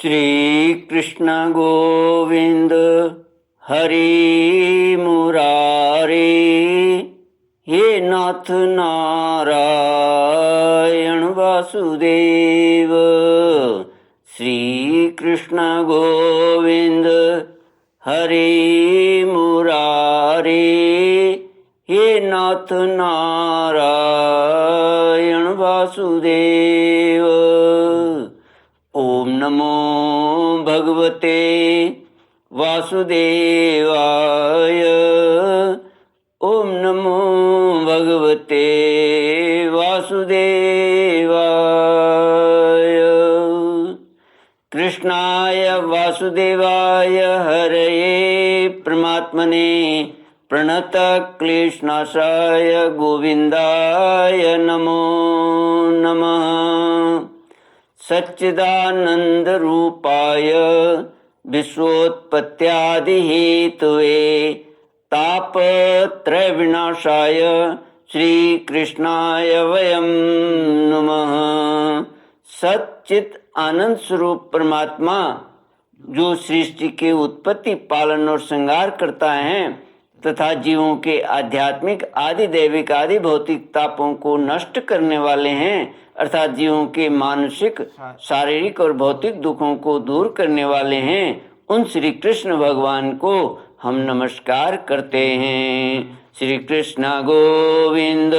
श्री कृष्ण गोविंद हरि मुरारे, हे नाथ नारायण वासुदेव। श्री कृष्ण गोविंद हरि मुरारे, हे नाथ नारायण वासुदेव। ओम नमो भगवते वासुदेवाय। ओम नमो भगवते वासुदेवाय। कृष्णाय वासुदेवाय हरये परमात्मने प्रणत क्लेशनाशाय गोविंदाय नमो नमः। सच्चिदानंद रूपाय विश्वोत्पत्त्यादि हेतवे तापत्रय विनाशाय श्री कृष्णाय वयं नमः। सच्चित आनंद स्वरूप परमात्मा जो सृष्टि के उत्पत्ति, पालन और श्रृंगार करता है तथा जीवों के आध्यात्मिक आदि दैविक आदि भौतिक तापों को नष्ट करने वाले हैं, अर्थात जीवों के मानसिक शारीरिक और भौतिक दुखों को दूर करने वाले हैं, उन श्री कृष्ण भगवान को हम नमस्कार करते हैं। श्री कृष्ण गोविंद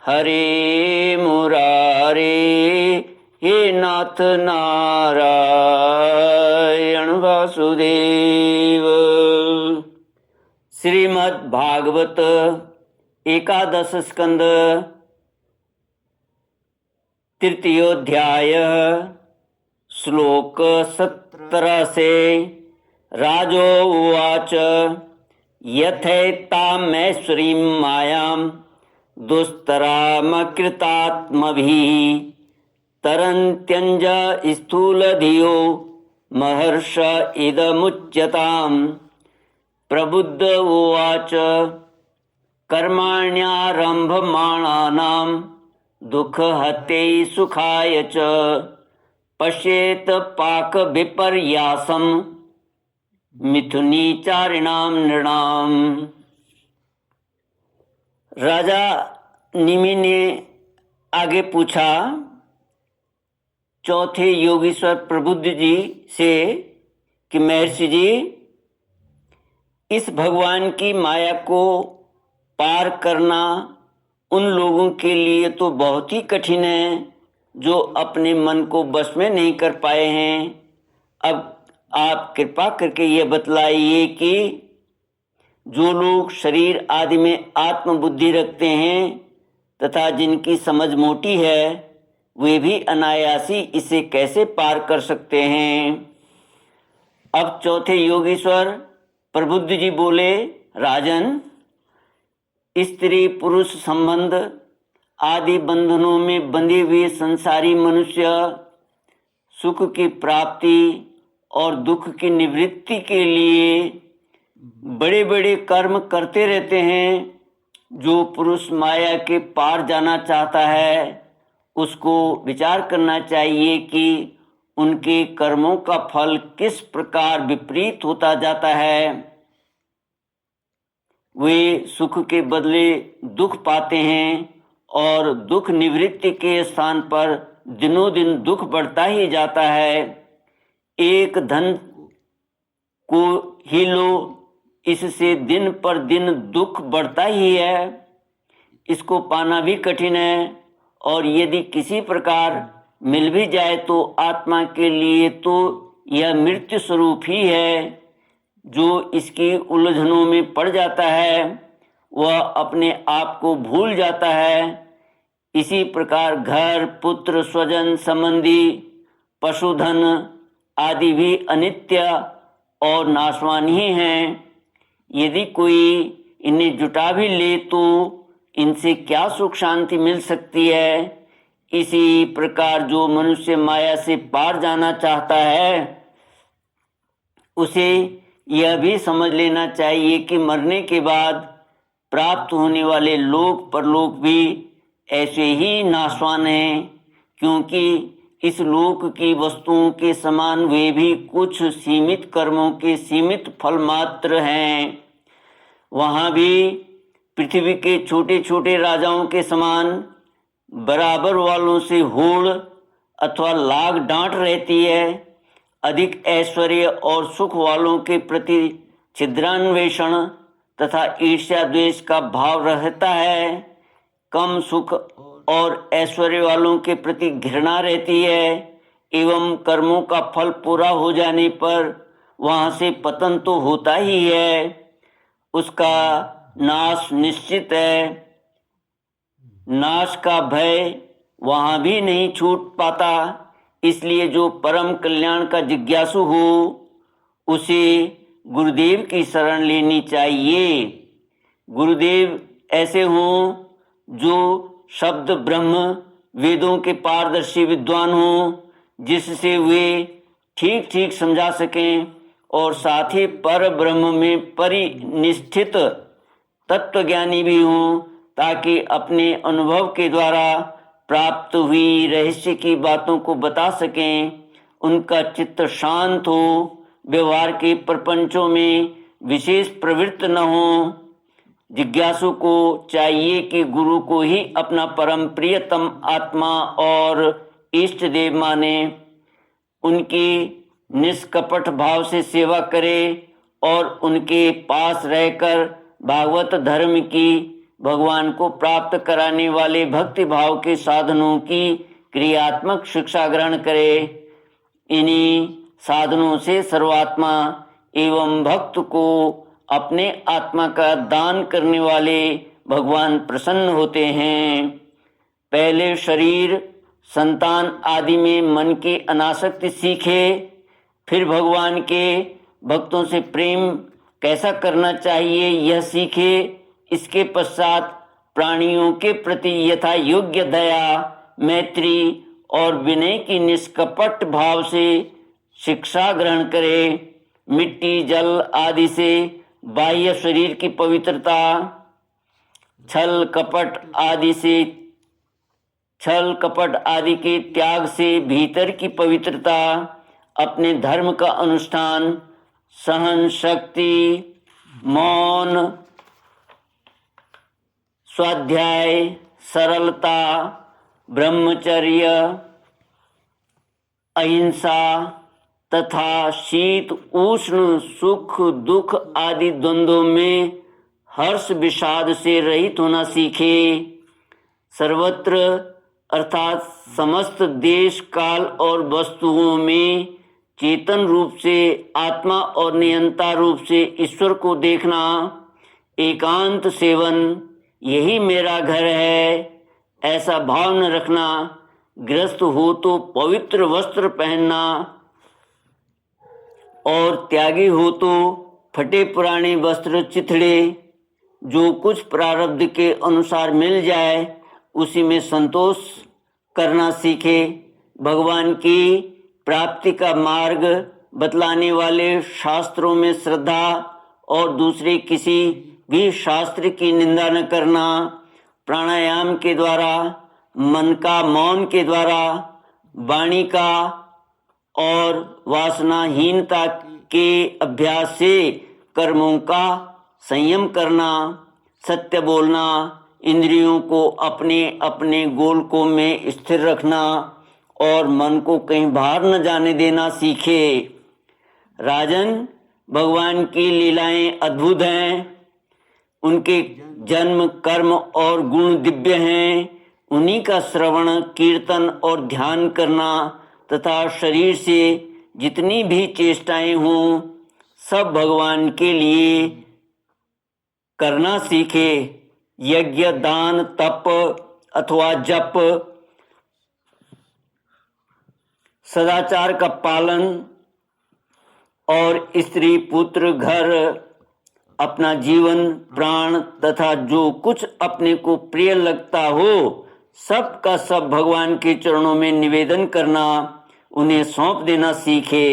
हरे मुरारे, हे नाथ नारायण वासुदेव। श्रीमद् भागवत एकादश स्कंद तृतीयोध्याय श्लोक 17 से। राजो उवाच यथैतामैश्वरीं मायां दुस्तरामकृतात्मभिः तरन्त्यञ्ज स्थूलधियो महर्ष इदमुच्यताम्। प्रबुद्ध उवाच कर्माण्यारम्भमाणानां दुःखहत्यै सुखाय च पश्येत पाकविपर्यासं मिथुनीचारिणां नृणाम्। राजा निमि ने आगे पूछा चौथे योगीश्वर प्रबुद्ध जी से कि महर्षि जी, इस भगवान की माया को पार करना उन लोगों के लिए तो बहुत ही कठिन है जो अपने मन को वश में नहीं कर पाए हैं। अब आप कृपा करके ये बतलाइए कि जो लोग शरीर आदि में आत्मबुद्धि रखते हैं तथा जिनकी समझ मोटी है, वे भी अनायासी इसे कैसे पार कर सकते हैं। अब चौथे योगीश्वर प्रबुद्ध जी बोले, राजन, स्त्री पुरुष संबंध आदि बंधनों में बंधे हुए संसारी मनुष्य सुख की प्राप्ति और दुख की निवृत्ति के लिए बड़े बड़े कर्म करते रहते हैं। जो पुरुष माया के पार जाना चाहता है उसको विचार करना चाहिए कि उनके कर्मों का फल किस प्रकार विपरीत होता जाता है। वे सुख के बदले दुख पाते हैं और दुख निवृत्ति के स्थान पर दिनों दिन दुख बढ़ता ही जाता है। एक धन को ही लो, इससे दिन पर दिन दुख बढ़ता ही है। इसको पाना भी कठिन है और यदि किसी प्रकार मिल भी जाए तो आत्मा के लिए तो यह मृत्यु स्वरूप ही है। जो इसकी उलझनों में पड़ जाता है वह अपने आप को भूल जाता है। इसी प्रकार घर, पुत्र, स्वजन, संबंधी, पशुधन आदि भी अनित्य और नाशवान ही हैं। यदि कोई इन्हें जुटा भी ले तो इनसे क्या सुख शांति मिल सकती है। इसी प्रकार जो मनुष्य माया से पार जाना चाहता है उसे यह भी समझ लेना चाहिए कि मरने के बाद प्राप्त होने वाले लोक परलोक भी ऐसे ही नाशवान हैं, क्योंकि इस लोक की वस्तुओं के समान वे भी कुछ सीमित कर्मों के सीमित फल मात्र हैं। वहाँ भी पृथ्वी के छोटे छोटे राजाओं के समान बराबर वालों से होड़ अथवा लाग डांट रहती है। अधिक ऐश्वर्य और सुख वालों के प्रति छिद्रान्वेषण तथा ईर्ष्या द्वेष का भाव रहता है। कम सुख और ऐश्वर्य वालों के प्रति घृणा रहती है एवं कर्मों का फल पूरा हो जाने पर वहाँ से पतन तो होता ही है, उसका नाश निश्चित है। नाश का भय वहाँ भी नहीं छूट पाता। इसलिए जो परम कल्याण का जिज्ञासु हो उसे गुरुदेव की शरण लेनी चाहिए। गुरुदेव ऐसे हों जो शब्द ब्रह्म वेदों के पारदर्शी विद्वान हों, जिससे वे ठीक ठीक समझा सकें और साथ ही पर ब्रह्म में परिनिष्ठित तत्वज्ञानी भी हों, ताकि अपने अनुभव के द्वारा प्राप्त हुई रहस्य की बातों को बता सकें। उनका चित्त शांत हो, व्यवहार के प्रपंचों में विशेष प्रवृत्त न हो। जिज्ञासु को चाहिए कि गुरु को ही अपना परम प्रियतम आत्मा और इष्ट देव माने, उनकी निष्कपट भाव से सेवा करे और उनके पास रहकर भागवत धर्म की भगवान को प्राप्त कराने वाले भक्ति भाव के साधनों की क्रियात्मक शिक्षा ग्रहण करे। इन्हीं साधनों से सर्वात्मा एवं भक्त को अपने आत्मा का दान करने वाले भगवान प्रसन्न होते हैं। पहले शरीर, संतान आदि में मन की अनासक्ति सीखे, फिर भगवान के भक्तों से प्रेम कैसा करना चाहिए यह सीखे। इसके पश्चात प्राणियों के प्रति यथा योग्य दया, मैत्री और विनय की निष्कपट भाव से शिक्षा ग्रहण करे। मिट्टी, जल आदि से बाह्य शरीर की पवित्रता, छल कपट आदि के त्याग से भीतर की पवित्रता, अपने धर्म का अनुष्ठान, सहन शक्ति, मौन, स्वाध्याय, सरलता, ब्रह्मचर्य, अहिंसा तथा शीत उष्ण, सुख दुख आदि द्वंद्वों में हर्ष विषाद से रहित होना सीखे। सर्वत्र अर्थात समस्त देश काल और वस्तुओं में चेतन रूप से आत्मा और नियंता रूप से ईश्वर को देखना। एकांत सेवन, यही मेरा घर है, ऐसा भाव न रखना। गृहस्थ हो तो पवित्र वस्त्र पहनना और त्यागी हो तो फटे पुराने वस्त्र चिथड़े। जो कुछ प्रारब्ध के अनुसार मिल जाए उसी में संतोष करना सीखे। भगवान की प्राप्ति का मार्ग बतलाने वाले शास्त्रों में श्रद्धा और दूसरे किसी भी शास्त्र की निंदा न करना। प्राणायाम के द्वारा, मन का मौन के द्वारा, वाणी का और वासनाहीनता के अभ्यास से कर्मों का संयम करना, सत्य बोलना, इंद्रियों को अपने अपने गोलकों में स्थिर रखना और मन को कहीं बाहर न जाने देना सीखे। राजन, भगवान की लीलाएं अद्भुत हैं। उनके जन्म, कर्म और गुण दिव्य हैं। उन्हीं का श्रवण, कीर्तन और ध्यान करना तथा शरीर से जितनी भी चेष्टाएं हों सब भगवान के लिए करना सीखे। यज्ञ, दान, तप अथवा जप, सदाचार का पालन और स्त्री, पुत्र, घर, अपना जीवन, प्राण तथा जो कुछ अपने को प्रिय लगता हो सब का सब भगवान के चरणों में निवेदन करना, उन्हें सौंप देना सीखे।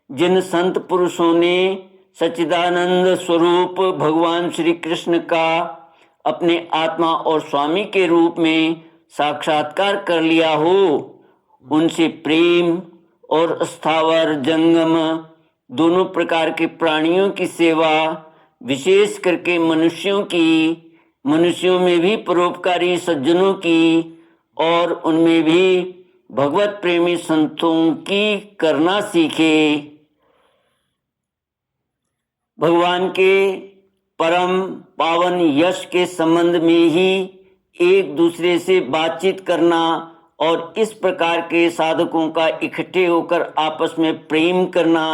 जिन संत पुरुषों ने सच्चिदानंद स्वरूप भगवान श्री कृष्ण का अपने आत्मा और स्वामी के रूप में साक्षात्कार कर लिया हो उनसे प्रेम और स्थावर जंगम दोनों प्रकार के प्राणियों की सेवा, विशेष करके मनुष्यों में भी परोपकारी सज्जनों की और उनमें भी भगवत प्रेमी संतों की करना सीखे। भगवान के परम पावन यश के संबंध में ही एक दूसरे से बातचीत करना और इस प्रकार के साधकों का इकट्ठे होकर आपस में प्रेम करना,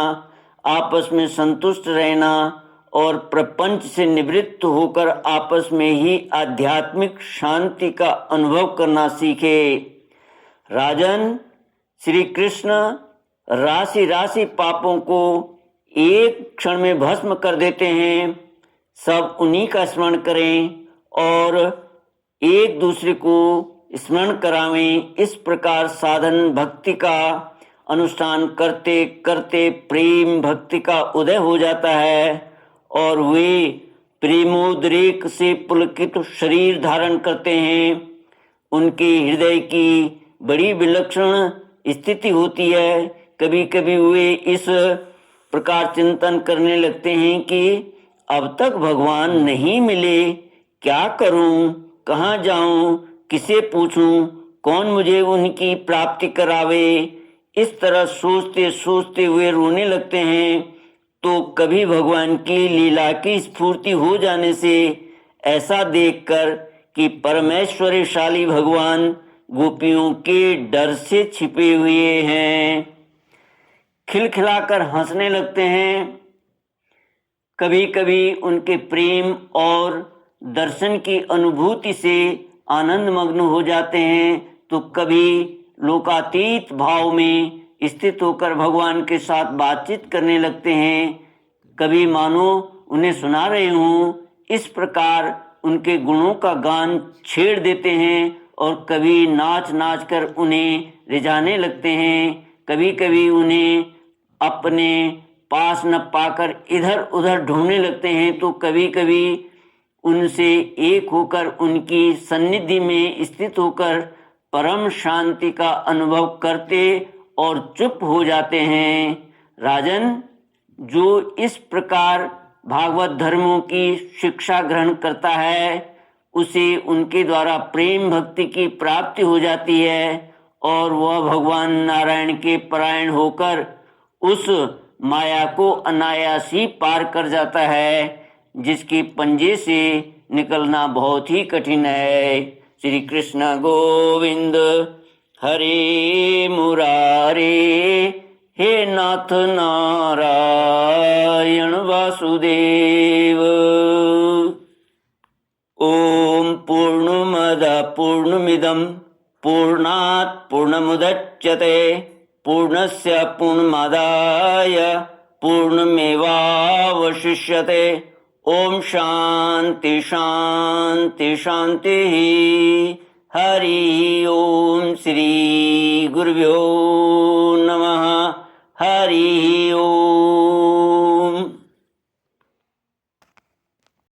आपस में संतुष्ट रहना और प्रपंच से निवृत्त होकर आपस में ही आध्यात्मिक शांति का अनुभव करना सीखे। राजन, श्री कृष्ण राशि राशि पापों को एक क्षण में भस्म कर देते हैं। सब उन्हीं का स्मरण करें और एक दूसरे को स्मरण करावें। इस प्रकार साधन भक्ति का अनुष्ठान करते करते प्रेम भक्ति का उदय हो जाता है और वे प्रेमोद्रेक से पुलकित शरीर धारण करते हैं। उनके हृदय की बड़ी विलक्षण स्थिति होती है। कभी कभी वे इस प्रकार चिंतन करने लगते हैं कि अब तक भगवान नहीं मिले, क्या करूं, कहाँ जाऊं, किसे पूछूं, कौन मुझे उनकी प्राप्ति करावे। इस तरह सोचते सोचते हुए रोने लगते हैं। तो कभी भगवान की लीला की स्फूर्ति हो जाने से ऐसा देखकर कि परमेश्वरशाली भगवान गोपियों के डर से छिपे हुए हैं, खिलखिलाकर हंसने लगते हैं। कभी कभी उनके प्रेम और दर्शन की अनुभूति से आनंद मग्न हो जाते हैं, तो कभी लोकातीत भाव में स्थित होकर भगवान के साथ बातचीत करने लगते हैं। कभी मानो उन्हें सुना रहे हों, इस प्रकार उनके गुणों का गान छेड़ देते हैं और कभी नाच नाच कर उन्हें रिझाने लगते हैं। कभी कभी उन्हें अपने पास न पाकर इधर उधर ढूंढने लगते हैं, तो कभी कभी उनसे एक होकर उनकी सन्निधि में स्थित होकर परम शांति का अनुभव करते और चुप हो जाते हैं। राजन, जो इस प्रकार भागवत धर्मों की शिक्षा ग्रहण करता है, उसे उनके द्वारा प्रेम भक्ति की प्राप्ति हो जाती है और वह भगवान नारायण के परायण होकर उस माया को अनायास ही पार कर जाता है, जिसके पंजे से निकलना बहुत ही कठिन है। श्री कृष्ण गोविंद हरे मुरारे, हे नाथ नारायण वासुदेव। ओम पूर्णमदः पूर्णमिदं पूर्णात् पूर्णमुदच्यते पूर्णस्य पूर्णमादाय पूर्णमेवावशिष्यते। ओम शांति शांति शांति। हरि ओम। श्री गुरुभ्यो